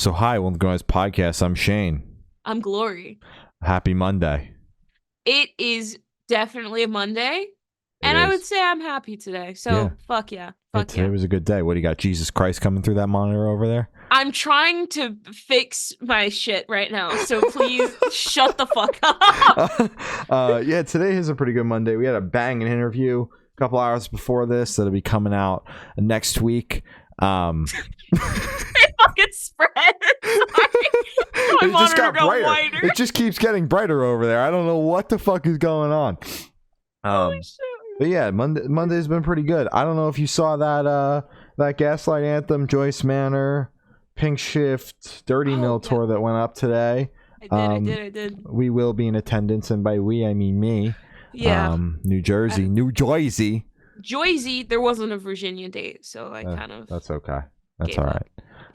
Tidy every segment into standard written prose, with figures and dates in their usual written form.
So hi, welcome to this podcast. I'm Shane. I'm Glory. Happy Monday. It is definitely a Monday, and I would say I'm happy today. So fuck yeah. Today was a good day. What do you got? Jesus Christ coming through that monitor over there? I'm trying to fix my shit right now, so please shut the fuck up. Yeah, today is a pretty good Monday. We had a banging interview a couple hours before this that'll be coming out next week. It fucking spread. It just got brighter. Wider. It just keeps getting brighter over there. I don't know what the fuck is going on. Holy shit. But yeah, Monday's been pretty good. I don't know if you saw that Gaslight Anthem, Joyce Manor, Pink Shift, Dirty Mill tour that went up today. I did. We will be in attendance, and by we I mean me. Yeah. New Jersey. Joyzy, there wasn't a Virginia date, so I kind of. That's okay. That's all right.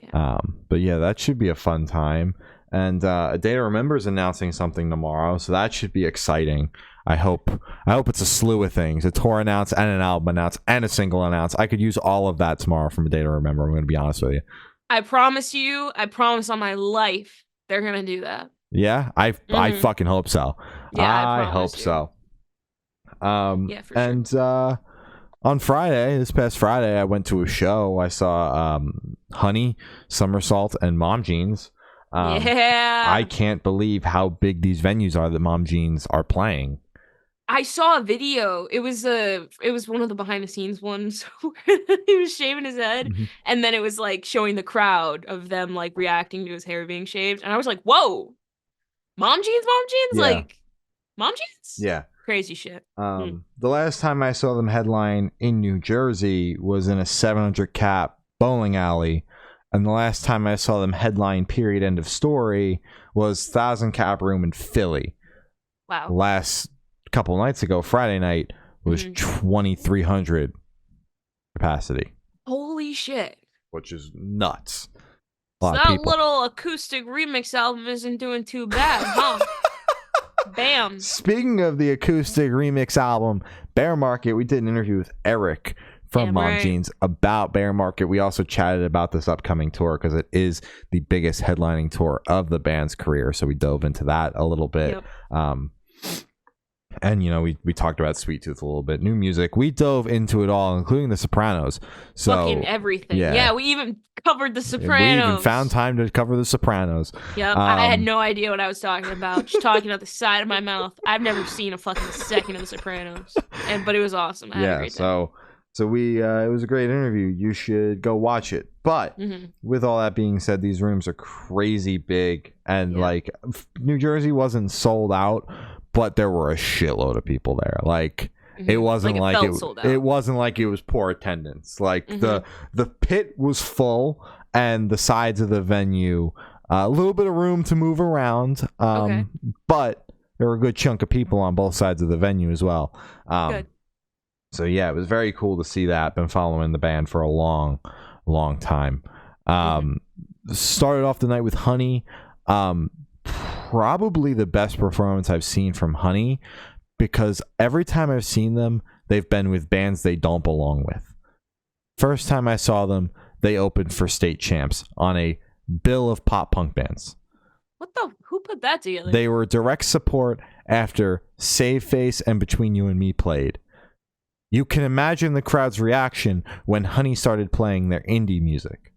Yeah. But yeah, that should be a fun time. And A Day to Remember is announcing something tomorrow, so that should be exciting. I hope it's a slew of things. A tour announced and an album announced and a single announced. I could use all of that tomorrow from A Day to Remember. I'm going to be honest with you. I promise on my life, they're going to do that. Yeah, I fucking hope so. Yeah, I hope so. Yeah, for sure. And on this past Friday, I went to a show. I saw Honey, Somersault, and Mom Jeans. I can't believe how big these venues are that Mom Jeans are playing. I saw a video. It was one of the behind the scenes ones. He was shaving his head, and then it was like showing the crowd of them like reacting to his hair being shaved, and I was like, "Whoa, Mom Jeans, yeah. like Mom Jeans, yeah, crazy shit." The last time I saw them headline in New Jersey was in a 700 cap bowling alley. And the last time I saw them headline, period, end of story, was 1,000 cap room in Philly. Wow. Last couple nights ago, Friday night, was 2,300 capacity. Holy shit. Which is nuts. So that little acoustic remix album isn't doing too bad, huh? Bam. Speaking of the acoustic remix album, Bear Market, we did an interview with Eric from Mom Jeans about Bear Market. We also chatted about this upcoming tour because it is the biggest headlining tour of the band's career. So we dove into that a little bit. Yep. And, we talked about Sweet Tooth a little bit. New music. We dove into it all, including The Sopranos. So, fucking everything. Yeah, we even covered The Sopranos. We even found time to cover The Sopranos. Yep, I had no idea what I was talking about. Just talking out the side of my mouth. I've never seen a fucking second of The Sopranos. But it was awesome. I had a great time. So we it was a great interview. You should go watch it. But with all that being said, these rooms are crazy big, and like New Jersey wasn't sold out, but there were a shitload of people there. Like it wasn't it wasn't like it was poor attendance. Like the pit was full, and the sides of the venue a little bit of room to move around. But there were a good chunk of people on both sides of the venue as well. Good. So yeah, it was very cool to see that. Been following the band for a long time. Started off the night with Honey. Probably the best performance I've seen from Honey, because every time I've seen them, they've been with bands they don't belong with. First time I saw them, they opened for State Champs on a bill of pop punk bands. Who put that together? They were direct support after Save Face and Between You and Me played. You can imagine the crowd's reaction when Honey started playing their indie music.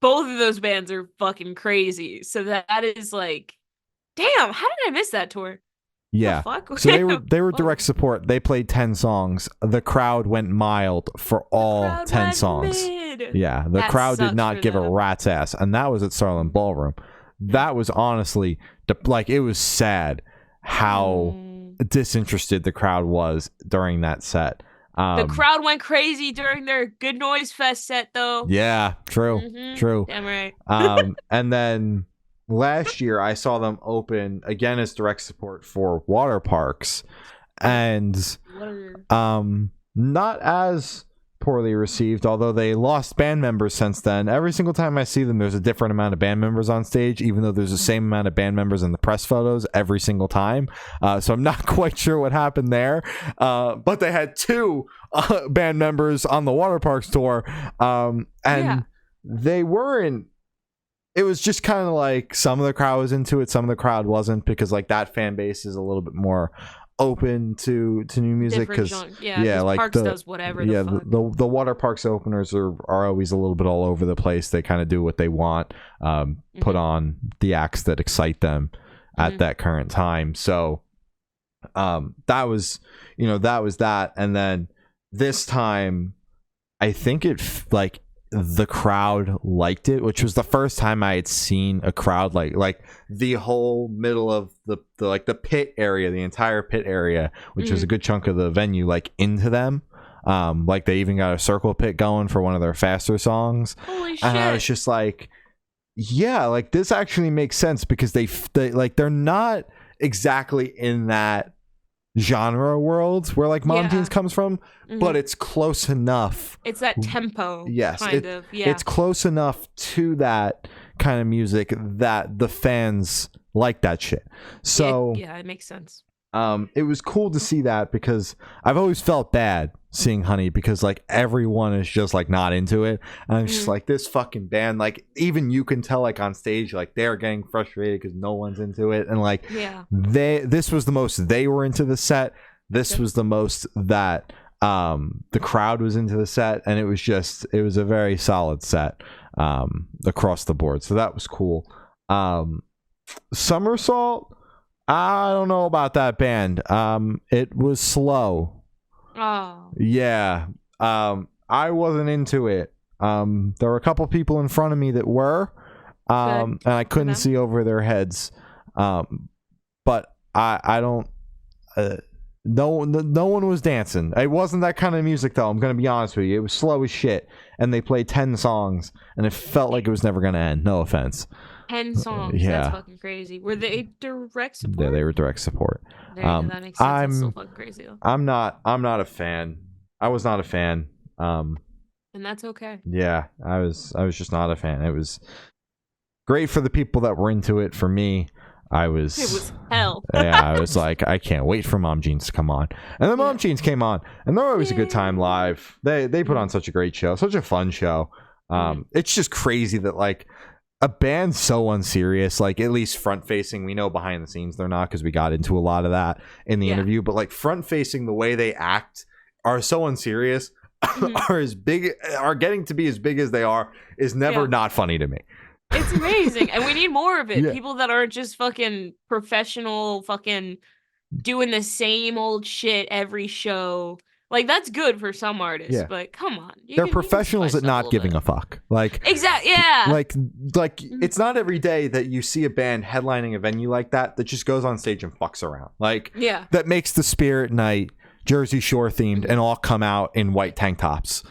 Both of those bands are fucking crazy. So that is like, damn, how did I miss that tour? Yeah. So they were direct support. They played 10 songs. The crowd went mild for all 10 songs. Yeah, the crowd did not give a rat's ass, and that was at Starland Ballroom. That was honestly it was sad how disinterested the crowd was during that set. The crowd went crazy during their Good Noise Fest set, though. Yeah, true. Damn right. And then last year I saw them open again as direct support for Water Parks, and not as poorly received, although they lost band members since then. Every single time I see them, there's a different amount of band members on stage, even though there's the same amount of band members in the press photos every single time. So I'm not quite sure what happened there. But they had two band members on the Water Parks tour, and they weren't it was just kind of like some of the crowd was into it, some of the crowd wasn't, because like that fan base is a little bit more open to new music, because like Parks does whatever the fuck. The water parks openers are always a little bit all over the place. They kind of do what they want, put on the acts that excite them at that current time. So that was that. And then this time I think the crowd liked it, which was the first time I had seen a crowd like the whole middle of the pit area, the entire pit area, which is a good chunk of the venue, like into them. Like they even got a circle pit going for one of their faster songs. Holy shit. And I was just like, yeah, like this actually makes sense, because they're not exactly in that genre world where like Mom Jeans comes from, but it's close enough. It's that tempo. Yes, it's close enough to that kind of music that the fans like that shit. So it makes sense. It was cool to see that, because I've always felt bad seeing Honey, because like everyone is just like not into it, and I'm just like, this fucking band, like even you can tell like on stage like they're getting frustrated because no one's into it, and like this was the most they were into the set. This was the most that the crowd was into the set, and it was a very solid set across the board. So that was cool. Somersault, I don't know about that band. It was slow. Oh. Yeah. I wasn't into it. There were a couple people in front of me that were, and I couldn't see over their heads. But I don't. No one was dancing. It wasn't that kind of music, though. I'm gonna be honest with you. It was slow as shit, and they played 10 songs, and it felt like it was never gonna end. No offense. 10 songs. Yeah. That's fucking crazy. Were they direct support? Yeah, they were direct support. That makes sense. That's so fucking crazy, though. I'm not a fan. I was not a fan. And that's okay. Yeah, I was just not a fan. It was great for the people that were into it. For me, it was hell. Yeah, I was like, I can't wait for Mom Jeans to come on. And then Mom Jeans came on, and they're always a good time live. They put on such a great show, such a fun show. It's just crazy that like a band so unserious, like at least front facing, we know behind the scenes they're not, because we got into a lot of that in the interview, but like front facing, the way they act are so unserious, are getting to be as big as they are, is never not funny to me. It's amazing, and we need more of it. People that aren't just fucking professional, fucking doing the same old shit every show. Like, that's good for some artists, but come on. They're professionals at not giving a fuck. Like, exactly, yeah. Like it's not every day that you see a band headlining a venue like that just goes on stage and fucks around. Like, that makes the Spirit Night Jersey Shore themed and all come out in white tank tops.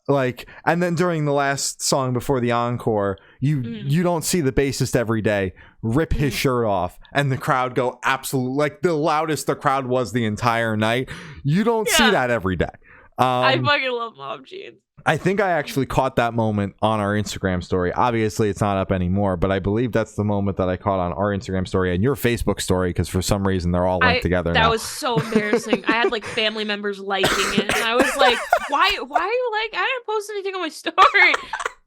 Like, and then during the last song before the encore, you don't see the bassist every day rip his shirt off and the crowd go absolute, like the loudest the crowd was the entire night. You don't see that every day. I fucking love Mom Jeans. I think I actually caught that moment on our Instagram story. Obviously, it's not up anymore, but I believe that's the moment that I caught on our Instagram story and your Facebook story, because for some reason they're all linked together now. That was so embarrassing. I had like family members liking it, and I was like, why are you like, I didn't post anything on my story.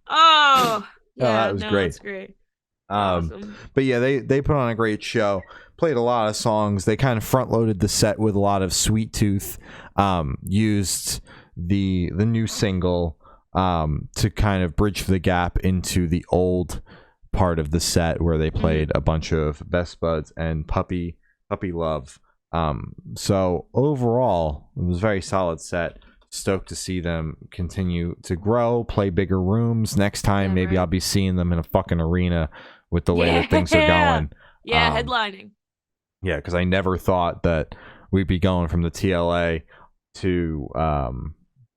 Oh, yeah, that was great. That's great. Awesome. But yeah, they put on a great show, played a lot of songs. They kind of front loaded the set with a lot of Sweet Tooth, used the new single to kind of bridge the gap into the old part of the set where they played a bunch of Best Buds and Puppy Love. So overall, it was a very solid set. Stoked to see them continue to grow, play bigger rooms. Next time, maybe I'll be seeing them in a fucking arena with the way that things are going. Yeah, headlining. Yeah, because I never thought that we'd be going from the TLA to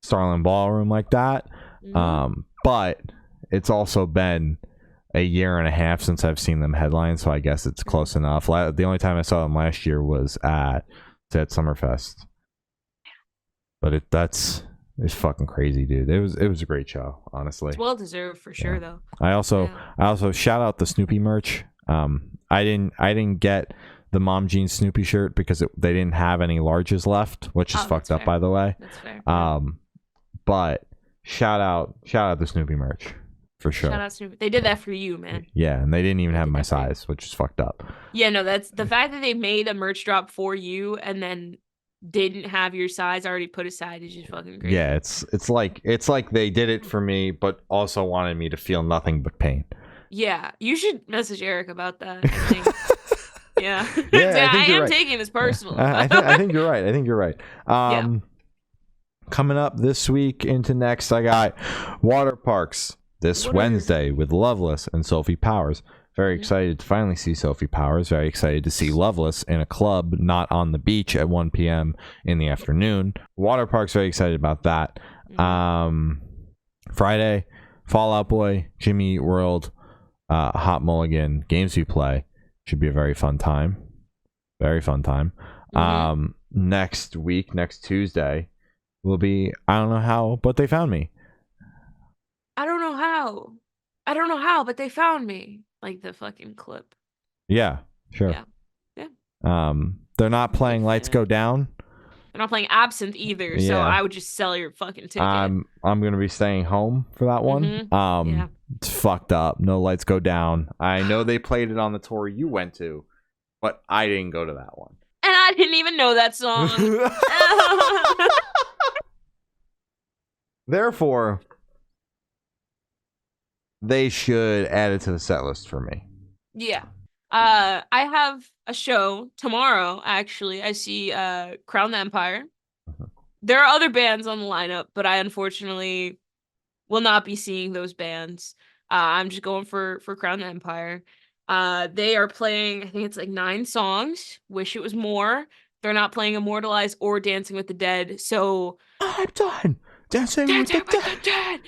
Starland Ballroom like that. But it's also been a year and a half since I've seen them headline, so I guess it's close enough. The only time I saw them last year was at Summerfest. But it's fucking crazy, dude. It was a great show, honestly. It's well deserved for sure, though. I also shout out the Snoopy merch. I didn't get the Mom Jeans Snoopy shirt because they didn't have any larges left, which is fucked up, by the way. That's fair. But shout out the Snoopy merch. For sure. Shout out Snoop. They did that for you, man. Yeah, and they didn't even have my size, which is fucked up. Yeah, no, that's the fact that they made a merch drop for you and then didn't have your size already put aside is just fucking crazy. Yeah, it's like they did it for me, but also wanted me to feel nothing but pain. Yeah, you should message Eric about that. I think. Yeah, yeah, I am right. taking this personal. I think you're right. I think you're right. Coming up this week into next, I got water parks this Wednesday with Loveless and Sophie Powers. Very excited to finally see Sophie Powers. Very excited to see Loveless in a club, not on the beach at 1 p.m. in the afternoon. Water parks, very excited about that. Friday, Fall Out Boy, Jimmy Eat World, Hot Mulligan, Games We Play. Should be a very fun time. Very fun time. Next week, next Tuesday, will be I don't know how, but they found me. I don't know how, but they found me. Like the fucking clip. Yeah, sure. Yeah. They're not playing Lights Go Down. They're not playing Absinthe either, so I would just sell your fucking ticket. I'm gonna be staying home for that one. It's fucked up. No Lights Go Down. I know they played it on the tour you went to, but I didn't go to that one. And I didn't even know that song. Therefore, they should add it to the set list for me. Yeah. I have a show tomorrow, actually. I see Crown the Empire. There are other bands on the lineup, but I unfortunately will not be seeing those bands. I'm just going for Crown the Empire. They are playing, I think it's like 9 songs. Wish it was more. They're not playing Immortalized or Dancing with the Dead, so... I'm done. Dancing with the Dead.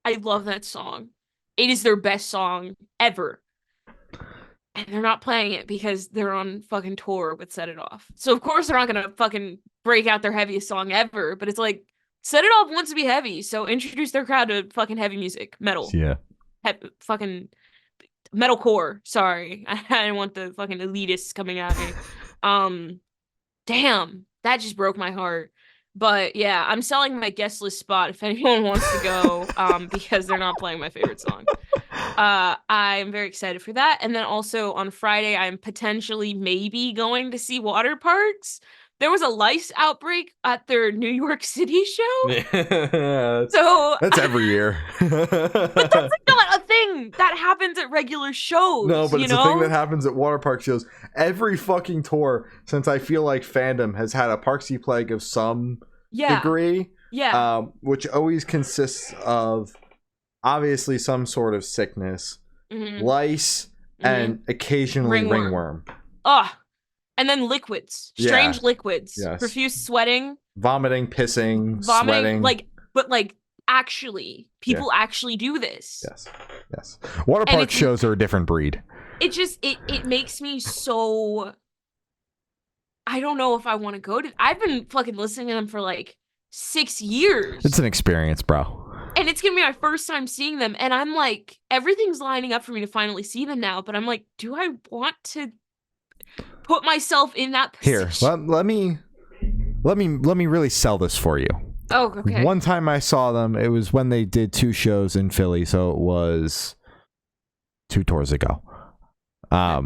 I love that song. It is their best song ever. And they're not playing it because they're on fucking tour with Set It Off. So of course they're not gonna fucking break out their heaviest song ever, but it's like, Set It Off wants to be heavy, so introduce their crowd to fucking heavy music. Metal. Yeah. Fucking metalcore. Sorry. I didn't want the fucking elitists coming at me. Damn. That just broke my heart. But yeah, I'm selling my guest list spot if anyone wants to go, because they're not playing my favorite song. I'm very excited for that. And then also on Friday, I'm potentially maybe going to see Water Parks. There was a lice outbreak at their New York City show. Yeah, so that's every year. But that's like not a thing that happens at regular shows. No, but it's a thing that happens at water park shows. Every fucking tour since I feel like fandom has had a Parksy plague of some degree. Yeah. Which always consists of obviously some sort of sickness, lice, and occasionally ringworm. And then liquids, strange liquids, profuse sweating, vomiting, pissing, sweating. But actually, people actually do this. Yes. Water park shows are a different breed. It just it makes me so. I don't know if I want to go to. I've been fucking listening to them for like 6 years. It's an experience, bro. And it's gonna be my first time seeing them, and I'm like, everything's lining up for me to finally see them now. But I'm like, do I want to put myself in that position? Here, let me really sell this for you. Oh, okay. One time I saw them, it was when they did 2 shows in Philly, so it was 2 tours ago. I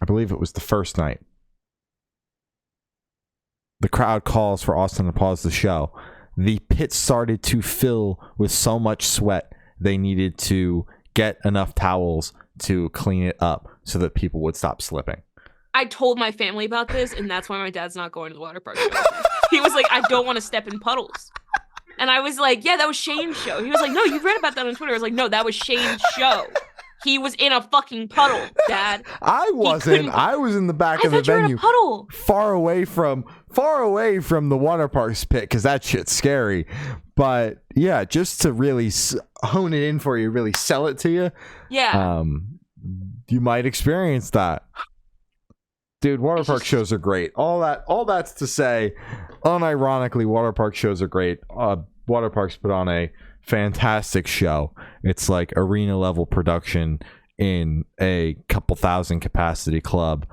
believe it was the first night. The crowd calls for Austin to pause the show. The pit started to fill with so much sweat, they needed to get enough towels to clean it up so that people would stop slipping. I told my family about this, and that's why my dad's not going to the water park show. He was like, I don't want to step in puddles. And I was like, yeah, that was Shane's show. He was like, no, you read about that on Twitter. I was like, no, that was Shane's show. He was in a fucking puddle, Dad. I wasn't. I was in the back of the venue, puddle. far away from the water park's pit, because that shit's scary. But yeah, just to really hone it in for you, really sell it to you. Yeah. You might experience that. Dude, water park shows are great. All that's to say, unironically, water park shows are great. Water parks put on a fantastic show. It's like arena level production in a couple thousand capacity club.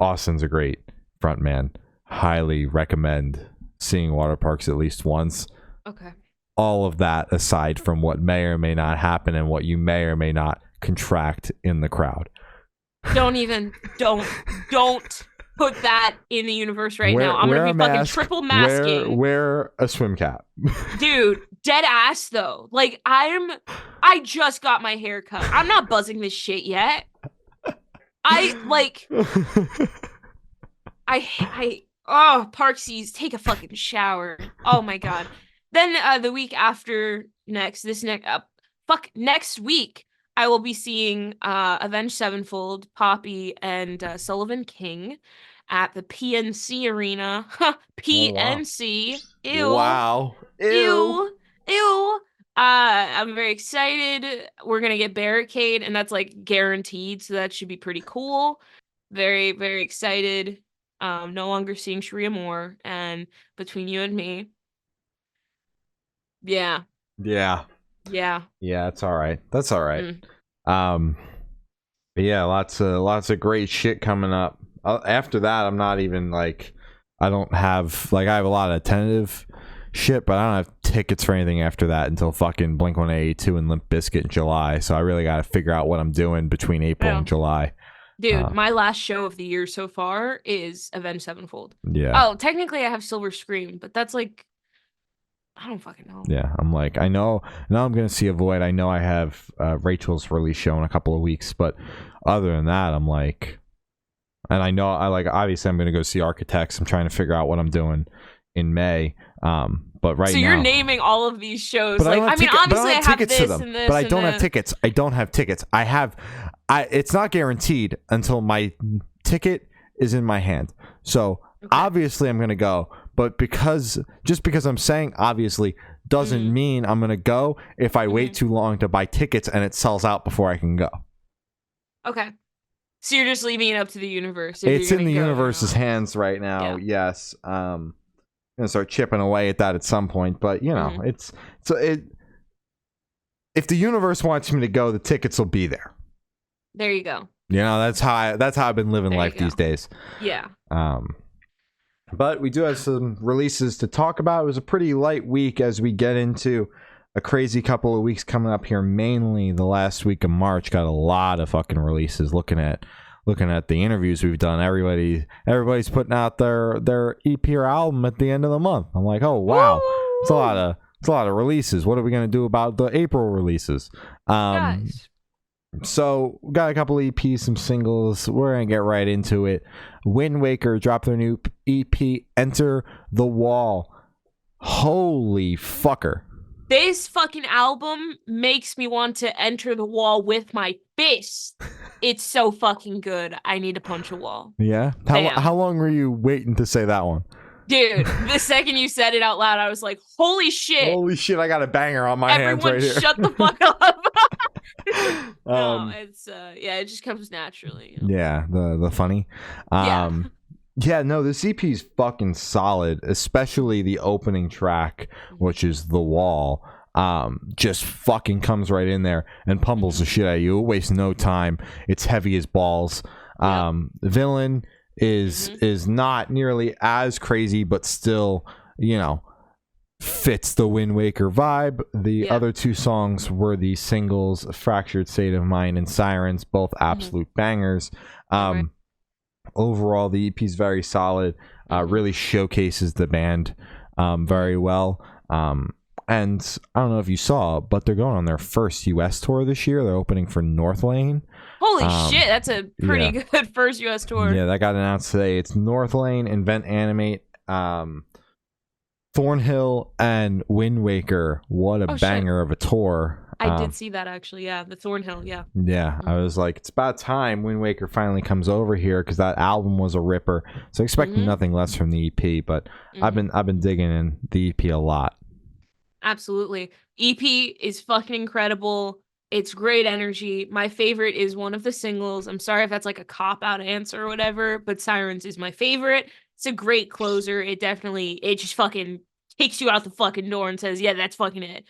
Austin's a great front man. Highly recommend seeing water parks at least once. Okay. All of that aside from what may or may not happen and what you may or may not contract in the crowd. Don't put that in the universe right now. I'm gonna be fucking triple masking. Wear a swim cap. Dude, dead ass though. Like I just got my hair cut. I'm not buzzing this shit yet. Parksies, take a fucking shower. Oh my god. Then the week after next week, I will be seeing Avenged Sevenfold, Poppy, and Sullivan King at the PNC Arena. PNC. Oh, wow. Ew. Ew. Ew. I'm very excited. We're gonna get Barricade, and that's like guaranteed, so that should be pretty cool. Very, very excited. No longer seeing Sharia Moore, and between you and me, yeah. Yeah. Yeah. Yeah, that's all right. That's all right. But yeah, lots of great shit coming up. After that, I'm not even like, I have a lot of tentative shit, but I don't have tickets for anything after that until fucking Blink-182 and Limp Bizkit in July. So I really got to figure out what I'm doing between April and July. Dude, my last show of the year so far is Avenged Sevenfold. Yeah. Oh, technically I have Silver Scream, but that's like, I don't fucking know. Yeah, I'm like, I know now I'm gonna see a Void. I know I have Rachel's release show in a couple of weeks, but other than that, I'm like, and I know obviously I'm gonna go see Architects. I'm trying to figure out what I'm doing in May. But right now, so you're naming all of these shows. But obviously I have tickets this to them, and this, but I don't have tickets. I don't have tickets. It's not guaranteed until my ticket is in my hand. So obviously I'm gonna go, but just because I'm saying obviously doesn't mean I'm gonna go if I wait too long to buy tickets and it sells out before I can go. Okay. So you're just leaving it up to the universe. It's in the universe's hands right now. Yeah. Yes. I'm gonna start chipping away at that at some point, but you know, if the universe wants me to go, the tickets will be there. There you go. You know, that's how I've been living life these days. Yeah. But we do have some releases to talk about. It was a pretty light week as we get into a crazy couple of weeks coming up here. Mainly the last week of March got a lot of fucking releases. Looking at the interviews we've done, everybody's putting out their EP or album at the end of the month. I'm like, oh wow, it's a lot of releases. What are we gonna do about the April releases? Guys. So we got a couple EPs, some singles. We're gonna get right into it. Windwaker dropped their new EP, Enter the Wall. Holy fucker. This fucking album makes me want to enter the wall with my fist. It's so fucking good. I need to punch a wall. Yeah? How long were you waiting to say that one? Dude, the second you said it out loud, I was like, holy shit. Holy shit, I got a banger on my hands right here. Everyone shut the fuck up. No, it's it just comes naturally. You know? Yeah, the funny. Yeah, no, this EP is fucking solid, especially the opening track, which is The Wall. Just fucking comes right in there and pummels the shit out of you. It wastes no time. It's heavy as balls. Villain is not nearly as crazy, but still, you know, fits the Windwaker vibe. The other two songs were the singles, Fractured State of Mind and Sirens, both absolute bangers. Overall, the EP is very solid. Really showcases the band very well. And I don't know if you saw, but they're going on their first US tour this year. They're opening for North Lane. Holy shit, that's a pretty good first US tour. Yeah, that got announced today. It's North Lane, Invent Animate, Thornhill, and Windwaker. What a banger of a tour. I did see that actually, yeah. The Thornhill, yeah. Yeah, I was like, it's about time Windwaker finally comes over here because that album was a ripper. So expecting nothing less from the EP, but I've been digging in the EP a lot. Absolutely. EP is fucking incredible. It's great energy. My favorite is one of the singles. I'm sorry if that's like a cop-out answer or whatever, but Sirens is my favorite. It's a great closer. It just fucking takes you out the fucking door and says, yeah, that's fucking it.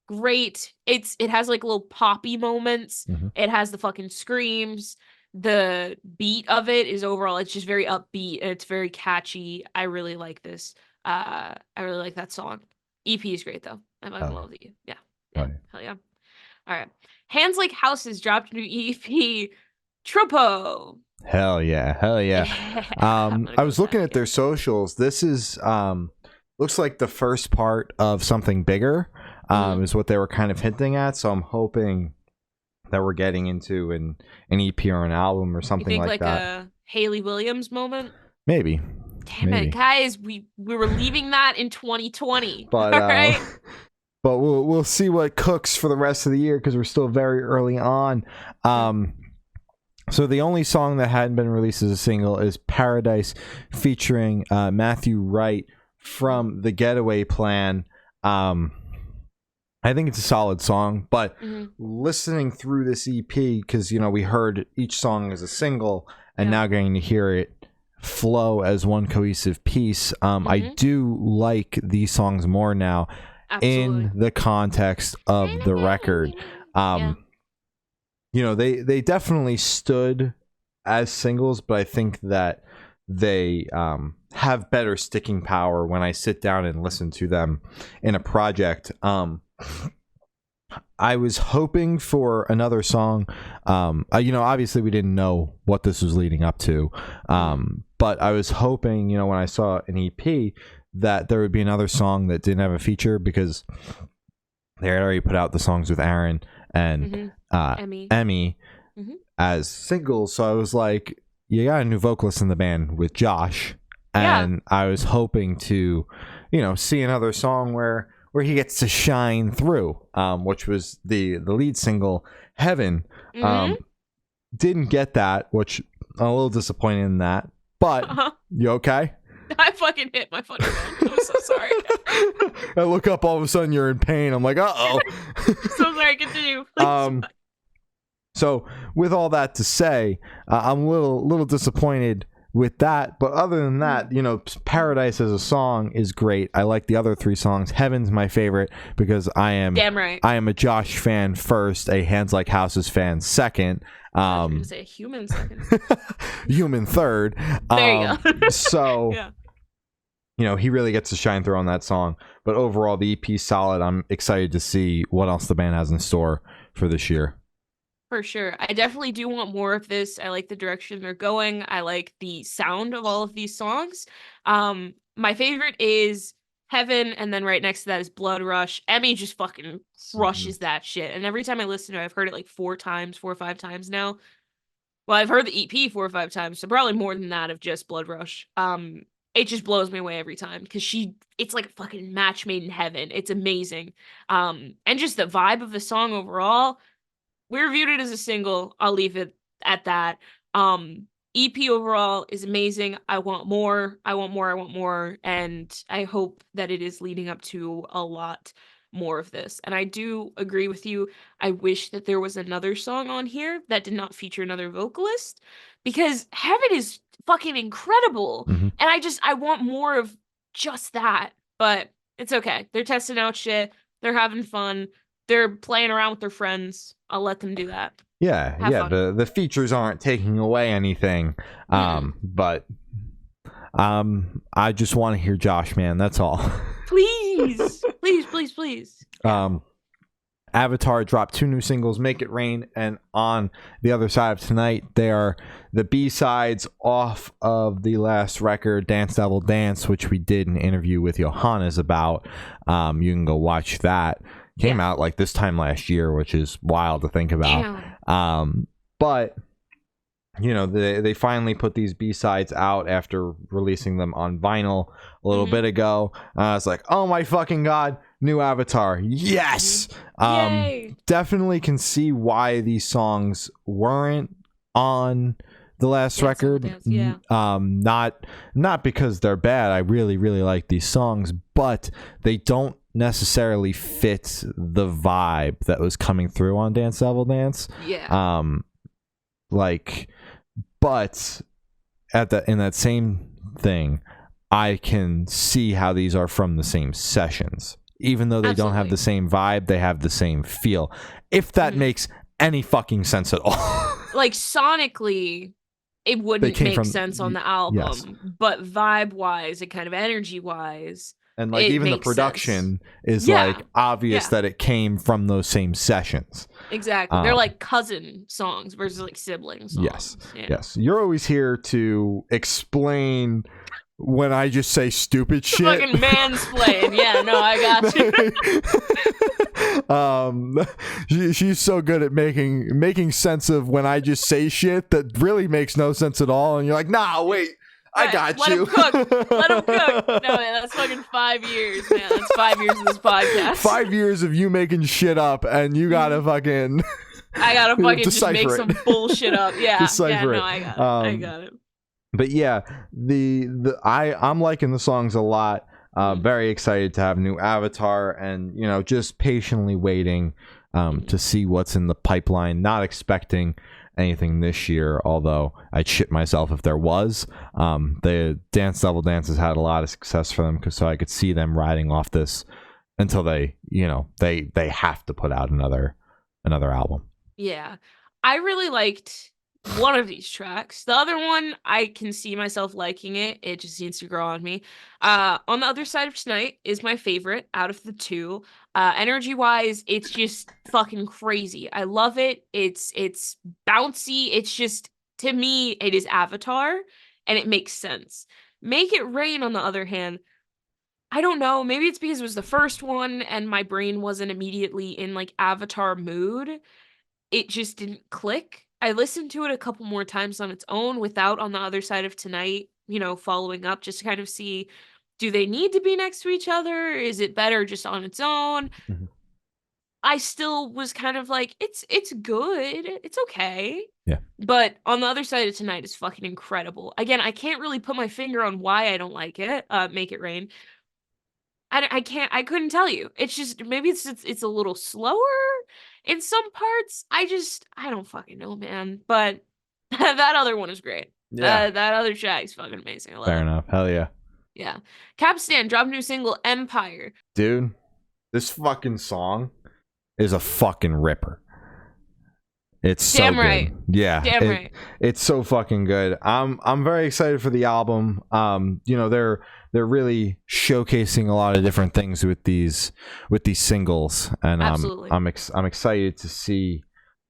Great. It has like little poppy moments. It has the fucking screams. The beat of it is overall, it's just very upbeat and it's very catchy. I really like this. I really like that song. EP is great though. I fucking love the yeah. Hell yeah. All right. Hands Like Houses dropped a new EP. Tropo. Hell yeah. I was looking at their socials. This is looks like the first part of something bigger. Is what they were kind of hinting at. So I'm hoping that we're getting into an EP or an album or something like that. A Hayley Williams moment? Maybe. Damn it, guys. We were leaving that in 2020. But all right. But we'll see what cooks for the rest of the year because we're still very early on. So the only song that hadn't been released as a single is Paradise featuring Matthew Wright from The Getaway Plan. I think it's a solid song, but listening through this EP, because, we heard each song as a single and now getting to hear it flow as one cohesive piece, I do like these songs more now. Absolutely. In the context of the record. They definitely stood as singles, but I think that they have better sticking power when I sit down and listen to them in a project. I was hoping for another song. Obviously we didn't know what this was leading up to, but I was hoping, when I saw an EP, that there would be another song that didn't have a feature, because they had already put out the songs with Aaron and Emmy as singles. So I was like, you got a new vocalist in the band with Josh, and I was hoping to, see another song where he gets to shine through, which was the lead single, Heaven. Didn't get that, which I'm a little disappointed in that, but you okay? I fucking hit my funny bone. I'm so sorry. I look up, all of a sudden you're in pain. I'm like, uh-oh. So sorry, continue. Please. So with all that to say, I'm a little disappointed with that, but other than that, Paradise as a song is great. I like the other three songs. Heaven's my favorite because I am a Josh fan first, a Hands Like Houses fan second. I was gonna say a human second. Human third. There you go. So he really gets to shine through on that song. But overall, the EP's solid. I'm excited to see what else the band has in store for this year. For sure. I definitely do want more of this. I like the direction they're going. I like the sound of all of these songs. My favorite is Heaven, and then right next to that is Blood Rush. Emmy just fucking crushes that shit. And every time I listen to it, I've heard it like 4 or 5 times now. Well, I've heard the EP 4 or 5 times, so probably more than that of just Blood Rush. It just blows me away every time because it's like a fucking match made in heaven. It's amazing. And just the vibe of the song overall. We reviewed it as a single. I'll leave it at that. EP overall is amazing. I want more. And I hope that it is leading up to a lot more of this. And I do agree with you. I wish that there was another song on here that did not feature another vocalist, because Heaven is fucking incredible. And I want more of just that. But it's okay. They're testing out shit. They're having fun. They're playing around with their friends. I'll let them do that. Yeah. The features aren't taking away anything. But I just want to hear Josh, man. That's all. Please. Please. Avatar dropped 2 new singles, Make It Rain and On the Other Side of Tonight. They are the B-sides off of the last record, Dance Devil Dance, which we did an interview with Johannes about. You can go watch that. Came out like this time last year, which is wild to think about. But they finally put these B-sides out after releasing them on vinyl a little bit ago. I was like, oh my fucking god, new Avatar, yes. Definitely can see why these songs weren't on the last record. Not because they're bad. I really like these songs, but they don't necessarily fit the vibe that was coming through on Dance Devil Dance. But in that same thing, I can see how these are from the same sessions. Even though they don't have the same vibe, they have the same feel. If that makes any fucking sense at all. Like sonically, it wouldn't make sense on the album, yes. but vibe wise and kind of energy wise, and like it even the makes production sense. is like obvious that it came from those same sessions. Exactly. They're like cousin songs versus like sibling songs. Yes. You're always here to explain when I just say stupid shit. Fucking mansplain. Yeah, no, I got you. She's so good at making sense of when I just say shit that really makes no sense at all, and you're like, nah, wait, I got you. Let him cook. No, man, that's fucking 5 years, man. That's 5 years of this podcast. 5 years of you making shit up, and you gotta fucking. I gotta fucking just make some bullshit up. Yeah, decipher no, I got it. I got it. But yeah, I'm liking the songs a lot. Very excited to have new Avatar, and just patiently waiting to see what's in the pipeline. Not expecting anything this year, although I'd shit myself if there was. The Dance Devil Dance has had a lot of success for them, so I could see them riding off this until they have to put out another album. Yeah, I really liked one of these tracks. The other one, I can see myself liking it. It just needs to grow on me. On the Other Side of Tonight is my favorite out of the two. Energy wise, it's just fucking crazy. I love it. It's bouncy. It's just, to me, it is Avatar, and it makes sense. Make It Rain, on the other hand, I don't know. Maybe it's because it was the first one and my brain wasn't immediately in like Avatar mood. It just didn't click. I listened to it a couple more times on its own without On the Other Side of Tonight, following up just to kind of see, do they need to be next to each other? Is it better just on its own? Mm-hmm. I still was kind of like, it's good. It's okay. Yeah. But On the Other Side of Tonight is fucking incredible. Again, I can't really put my finger on why I don't like it. Make It Rain. I couldn't tell you. It's just, maybe it's a little slower in some parts. I don't fucking know, man. But that other one is great. Yeah. That other track is fucking amazing. I love it. Fair enough. Hell yeah. Yeah. Capstan dropped new single Empire. Dude, this fucking song is a fucking ripper. It's so damn good. Right. Yeah. Damn right. It's so fucking good. I'm very excited for the album. They're really showcasing a lot of different things with these singles, and I'm excited to see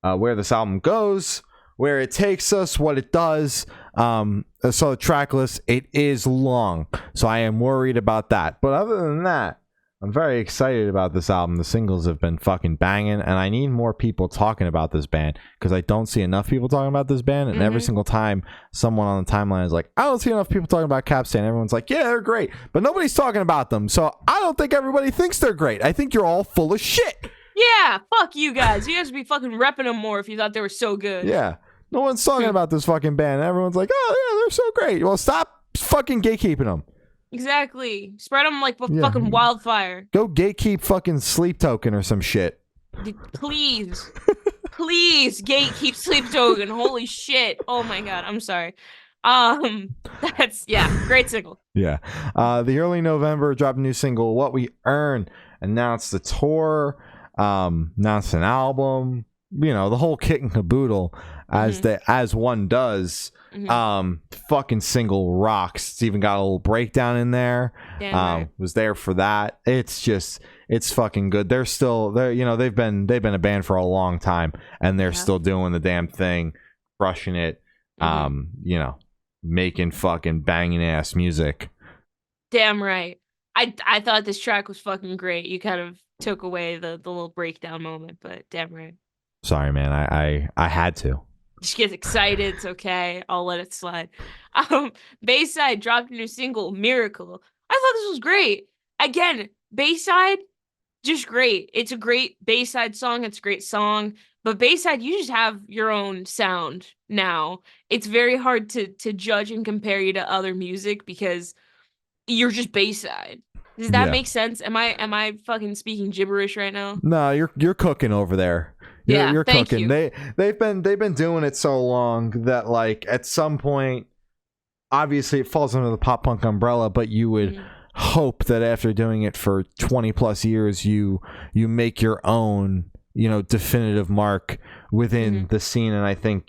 where this album goes, where it takes us, what it does. So the track list, it is long, so I am worried about that. But other than that, I'm very excited about this album. The singles have been fucking banging, and I need more people talking about this band, because I don't see enough people talking about this band. And every single time someone on the timeline is like, I don't see enough people talking about Capstan, everyone's like, yeah, they're great, but nobody's talking about them. So I don't think everybody thinks they're great. I think you're all full of shit. Yeah, fuck you guys. You guys would be fucking repping them more if you thought they were so good. Yeah, no one's talking about this fucking band. Everyone's like, oh yeah, they're so great. Well, stop fucking gatekeeping them. Exactly. Spread them like fucking wildfire. Go gatekeep fucking Sleep Token or some shit. Please. Please gatekeep Sleep Token. Holy shit. Oh my god. I'm sorry. That's, great single. Yeah. The early November dropped a new single, What We Earn, announced the tour, announced an album, the whole kit and caboodle, as one does. Fucking single rocks. It's even got a little breakdown in there. Was there for that. It's fucking good. They've been a band for a long time, and they're still doing the damn thing, crushing it. Making fucking banging ass music. Damn right. I thought this track was fucking great. You kind of took away the little breakdown moment, but damn right. Sorry, man. I had to. Just get excited. It's okay. I'll let it slide. Bayside dropped a new single, Miracle. I thought this was great. Again, Bayside, just great. It's a great Bayside song. It's a great song. But Bayside, you just have your own sound now. It's very hard to judge and compare you to other music because you're just Bayside. Does that make sense? Am I fucking speaking gibberish right now? No, you're cooking over there. You're cooking. They've been doing it so long that like at some point, obviously it falls under the pop punk umbrella, but you would hope that after doing it for 20 plus years, you make your own definitive mark within the scene. And I think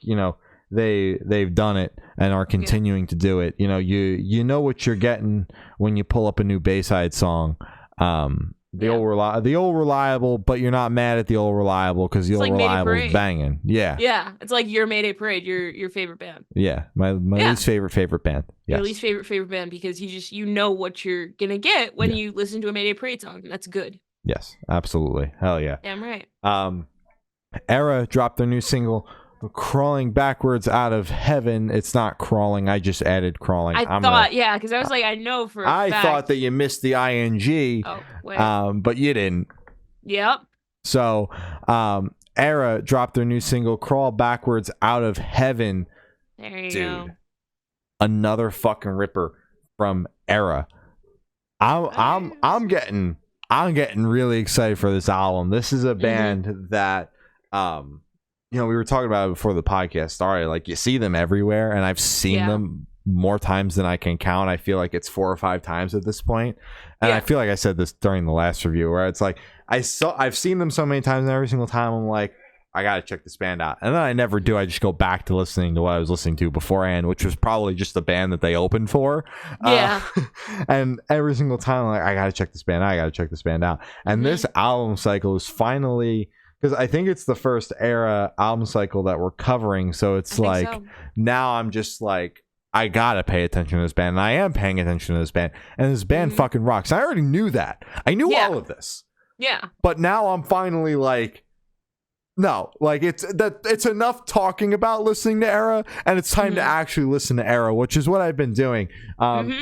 they've done it and are continuing to do it. You know, you know what you're getting when you pull up a new Bayside song. The old reliable, but you're not mad at the old reliable because the old reliable is banging. Yeah, it's like your Mayday Parade, your favorite band. Yeah, my least favorite band. Yes. Your least favorite band, because you know what you're gonna get when you listen to a Mayday Parade song. That's good. Yes, absolutely. Hell yeah. Damn right. ERRA dropped their new single, Crawling Backwards Out of Heaven. It's not crawling. I just added crawling. I thought, because I was like, I know for a fact. I thought that you missed the ing. Oh, wait. But you didn't. Yep. So, ERRA dropped their new single, Crawl Backwards Out of Heaven. There you go. Another fucking ripper from ERRA. I'm getting really excited for this album. This is a band that you know, we were talking about it before the podcast started. Like, you see them everywhere, and I've seen them more times than I can count. I feel like it's 4 or 5 times at this point. And I feel like I said this during the last review, where it's like I've seen them so many times, and every single time I'm like, I gotta check this band out. And then I never do. I just go back to listening to what I was listening to beforehand, which was probably just the band that they opened for. And every single time I'm like, I gotta check this band out. I gotta check this band out. And this album cycle is finally, because I think it's the first ERRA album cycle that we're covering. So it's like, now I'm just like, I gotta pay attention to this band. And I am paying attention to this band. And this band fucking rocks. I already knew that. I knew all of this. Yeah. But now I'm finally like, no, like it's enough talking about listening to ERRA, and it's time to actually listen to ERRA, which is what I've been doing.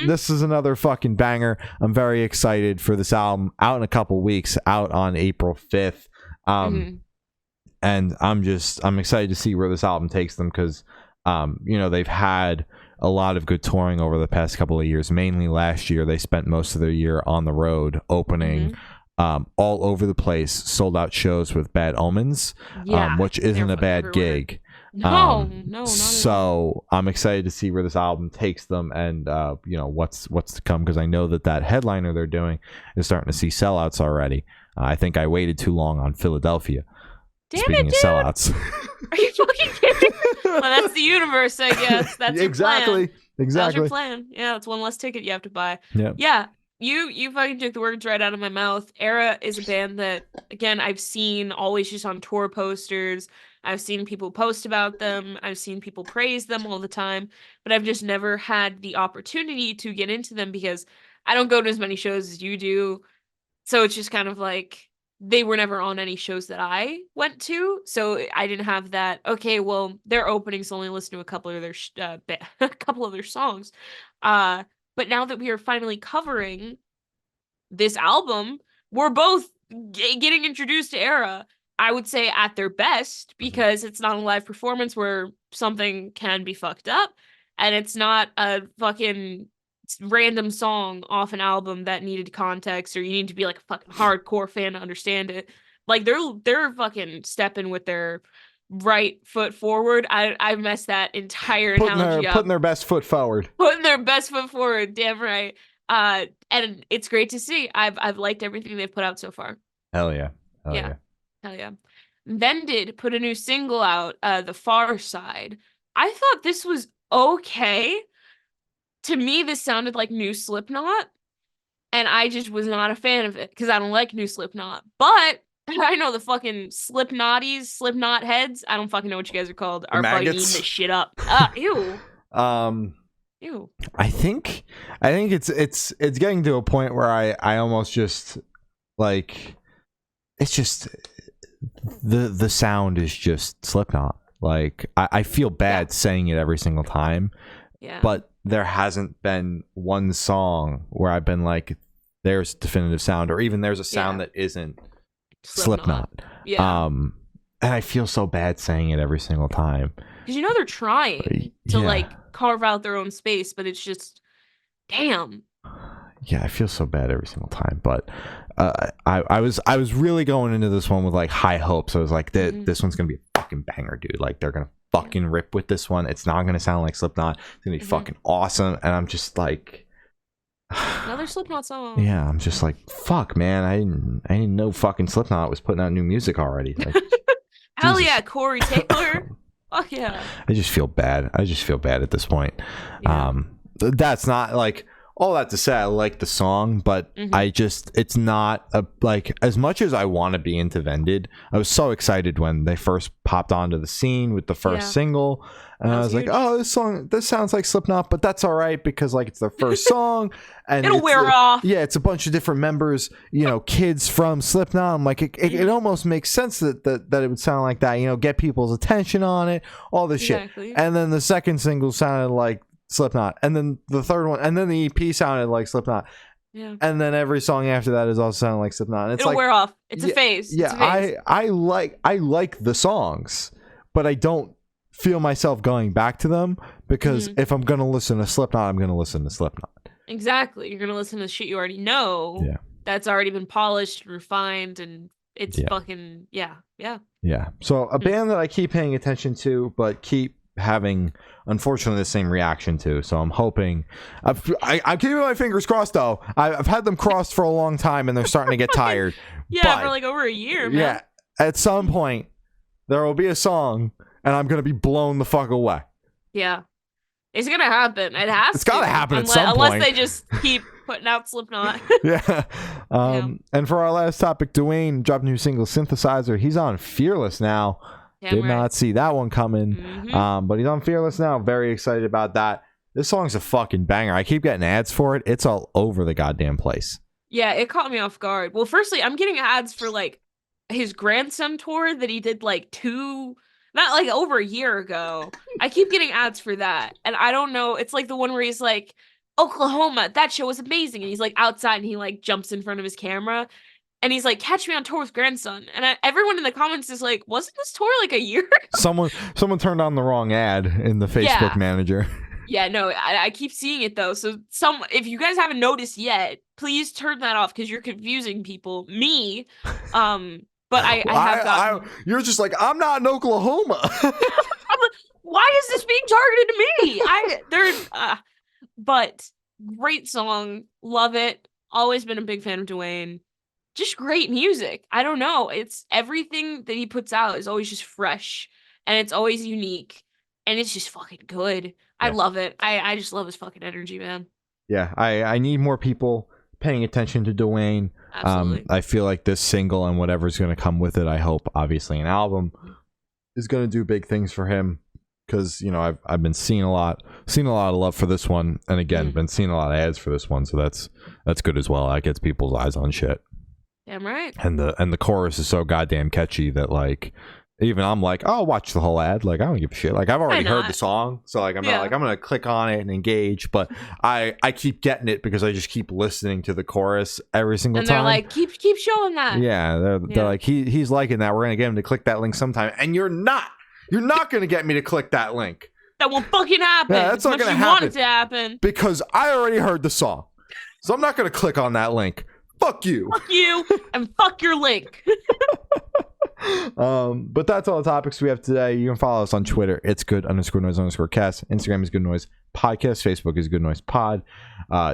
This is another fucking banger. I'm very excited for this album. Out in a couple weeks, out on April 5th. And I'm excited to see where this album takes them, because you know, they've had a lot of good touring over the past couple of years. Mainly last year, they spent most of their year on the road, opening all over the place, sold out shows with Bad Omens, which isn't a bad gig. No, not so I'm excited to see where this album takes them, and you know, what's to come, because I know that headliner they're doing is starting to see sellouts already. I think I waited too long on Philadelphia. Speaking of sellouts. Are you fucking kidding? Well, that's the universe, I guess. That's your exactly. plan. Exactly. That's your plan. Yeah, that's one less ticket you have to buy. Yeah. You fucking took the words right out of my mouth. ERRA is a band that, again, I've seen always just on tour posters. I've seen people post about them. I've seen people praise them all the time. But I've just never had the opportunity to get into them, because I don't go to as many shows as you do. So it's just kind of like, they were never on any shows that I went to. So I didn't have that, okay, well, their openings only listen to a couple of their a couple of their songs. But now that we are finally covering this album, we're both getting introduced to ERRA, I would say at their best, because it's not a live performance where something can be fucked up, and it's not a fucking random song off an album that needed context, or you need to be like a fucking hardcore fan to understand it. Like, they're fucking stepping with their right foot forward. I messed that entire analogy up. Putting their best foot forward. Putting their best foot forward, damn right. And it's great to see. I've liked everything they've put out so far. Hell yeah. Hell yeah. Vended put a new single out, The Far Side. I thought this was okay. To me, this sounded like new Slipknot, and I just was not a fan of it, because I don't like new Slipknot. But I know the fucking Slipknot heads, I don't fucking know what you guys are called, are fucking eating this shit up. Ew. Ew. I think it's getting to a point where I almost just, like, it's just the sound is just Slipknot. Like, I feel bad saying it every single time. Yeah. But there hasn't been one song where I've been like, there's definitive sound, or even there's a sound that isn't Slipknot. Yeah. And I feel so bad saying it every single time. Because you know they're trying to like carve out their own space, but it's just, damn. Yeah, I feel so bad every single time. But I was really going into this one with like high hopes. I was like, this one's gonna be a fucking banger, dude. Like, they're gonna fucking rip with this one. It's not gonna sound like Slipknot. It's gonna be fucking awesome. And I'm just like, another Slipknot song. Yeah, I'm just like, fuck, man. I didn't know fucking Slipknot was putting out new music already. Like, hell yeah, Corey Taylor. Fuck yeah. I just feel bad. I just feel bad at this point. Yeah. That's not like all that to say. I like the song, but it's not like as much as I want to be into Vended. I was so excited when they first popped onto the scene with the first single, and I was huge. like, oh, this sounds like Slipknot, but that's all right because like it's their first song, and it'll wear off. Yeah, it's a bunch of different members, kids from Slipknot. I'm like, it almost makes sense that it would sound like that, get people's attention on it, all this shit. And then the second single sounded like Slipknot, and then the third one, and then the EP sounded like Slipknot. Yeah. And then every song after that is also sounding like Slipknot. And it'll wear off. It's a phase. Yeah, I like the songs, but I don't feel myself going back to them because if I'm gonna listen to Slipknot, I'm gonna listen to Slipknot. Exactly. You're gonna listen to shit you already know. Yeah. That's already been polished, refined, and it's fucking Yeah. So a band that I keep paying attention to, but keep having unfortunately the same reaction to. So I'm hoping. I'm keeping my fingers crossed though. I've had them crossed for a long time, and they're starting to get tired. For like over a year, man. Yeah. At some point, there will be a song, and I'm gonna be blown the fuck away. Yeah. It's gonna happen. It's gotta happen at some point. Unless they just keep putting out Slipknot. Yeah. And for our last topic, Dwayne dropped a new single, Synthesizer. He's on Fearless now. Did not see that one coming. But he's on Fearless now. Very excited about that. This song's a fucking banger. I keep getting ads for it. It's all over the goddamn place. Yeah, it caught me off guard. Well, firstly, I'm getting ads for like his grandson tour that he did like not like over a year ago. I keep getting ads for that. And I don't know. It's like the one where he's like, Oklahoma, that show was amazing. And he's like outside and he like jumps in front of his camera. And he's like, catch me on tour with grandson. And everyone in the comments is like, wasn't this tour like a year ago? Someone turned on the wrong ad in the Facebook manager. Yeah, no, I keep seeing it though. So if you guys haven't noticed yet, please turn that off because you're confusing people. Me, but I have gotten... You're just like, I'm not in Oklahoma. I'm like, why is this being targeted to me? But great song, love it. Always been a big fan of Dwayne. Just great music. I don't know. It's everything that he puts out is always just fresh, and it's always unique, and it's just fucking good. Yeah. I love it. I just love his fucking energy, man. Yeah, I need more people paying attention to Dwayne. Absolutely. I feel like this single and whatever's going to come with it, I hope obviously an album is going to do big things for him because I've been seeing a lot of love for this one, and again been seeing a lot of ads for this one, so that's good as well. That gets people's eyes on shit. Damn right. And the chorus is so goddamn catchy that like even I'm like, oh, I'll watch the whole ad. Like I don't give a shit. Like I've already heard the song, so like I'm not like I'm gonna click on it and engage. But I keep getting it because I just keep listening to the chorus every single time. And they're like, keep showing that. Yeah, they're like he's liking that. We're gonna get him to click that link sometime, and you're not gonna get me to click that link. That won't fucking happen. Yeah, that's not gonna happen. Want it to happen because I already heard the song, so I'm not gonna click on that link. Fuck you. Fuck you and fuck your link. But that's all the topics we have today. You can follow us on Twitter. It's good_noise_cast. Instagram is Good Noise Podcast. Facebook is Good Noise Pod.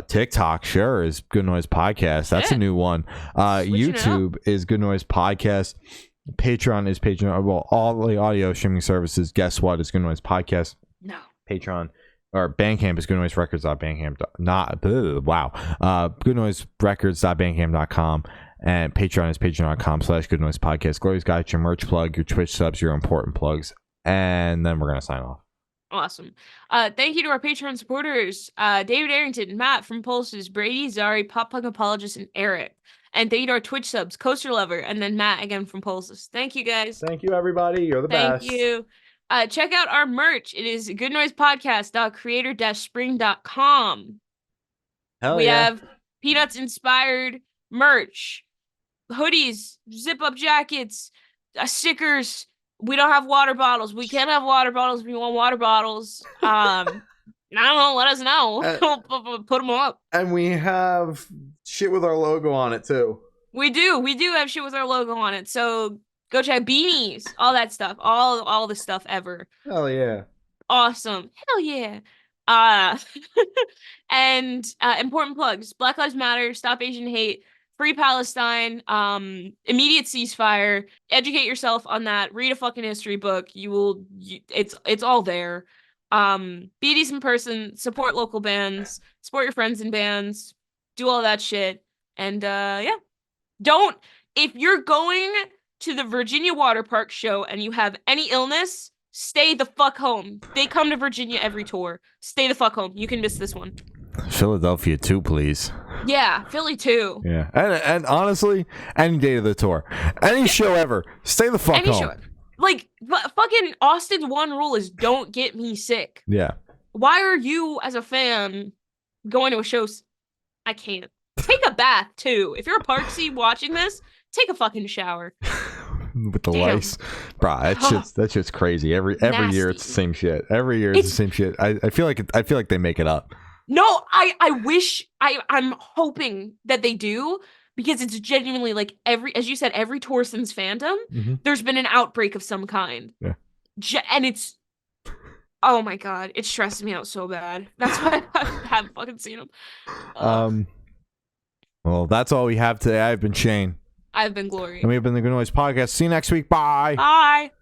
TikTok, sure, is Good Noise Podcast. That's a new one. YouTube is Good Noise Podcast. Patreon is Patreon. Well, all the audio streaming services, guess what? It's Good Noise Podcast. No. Patreon. Or Bandcamp is goodnoiserecords.bandcamp.com, and Patreon is patreon.com/goodnoisepodcast. Glorious got your merch plug, your Twitch subs, your important plugs, and then we're gonna sign off. Awesome. Thank you to our Patreon supporters, David Arrington, Matt from Pulses, Brady, Zari, Pop Punk Apologist, and Eric. And thank you to our Twitch subs, Coaster Lover, and then Matt again from Pulses. Thank you guys. Thank you, everybody. You're the best. Thank you. Check out our merch. It is goodnoisepodcast.creator-spring.com. We have Peanuts-inspired merch, hoodies, zip-up jackets, stickers. We don't have water bottles. We can't have water bottles if you want water bottles. I don't know. Let us know. Put them up. And we have shit with our logo on it, too. We do. We do have shit with our logo on it. So... go check beanies, all that stuff, all the stuff ever. Hell yeah. Awesome. Hell yeah. And important plugs. Black Lives Matter, Stop Asian Hate, free Palestine, immediate ceasefire, educate yourself on that, read a fucking history book. It's all there. Be a decent person, support local bands, support your friends in bands, do all that shit. And yeah. If you're going to the Virginia Water Park show and you have any illness, stay the fuck home. They come to Virginia every tour. Stay the fuck home. You can miss this one. Philadelphia too, please. Yeah, Philly too. Yeah, and honestly, any day of the tour, any show ever, stay the fuck home. Show. Like, fucking Austin's one rule is don't get me sick. Yeah. Why are you, as a fan, going to a show? I can't. Take a bath, too. If you're a Parksy watching this, take a fucking shower. With the lice. Bro, that shit's crazy. Every year it's the same shit. Every year it's the same shit. I feel like they make it up. No, I wish I'm hoping that they do, because it's genuinely like as you said, every tour since Phantom, there's been an outbreak of some kind. Yeah. And it's, oh my god, it stresses me out so bad. That's why I haven't fucking seen them. Well, that's all we have today. I've been Shane. I've been Glory. And we've been the Good Noise Podcast. See you next week. Bye. Bye.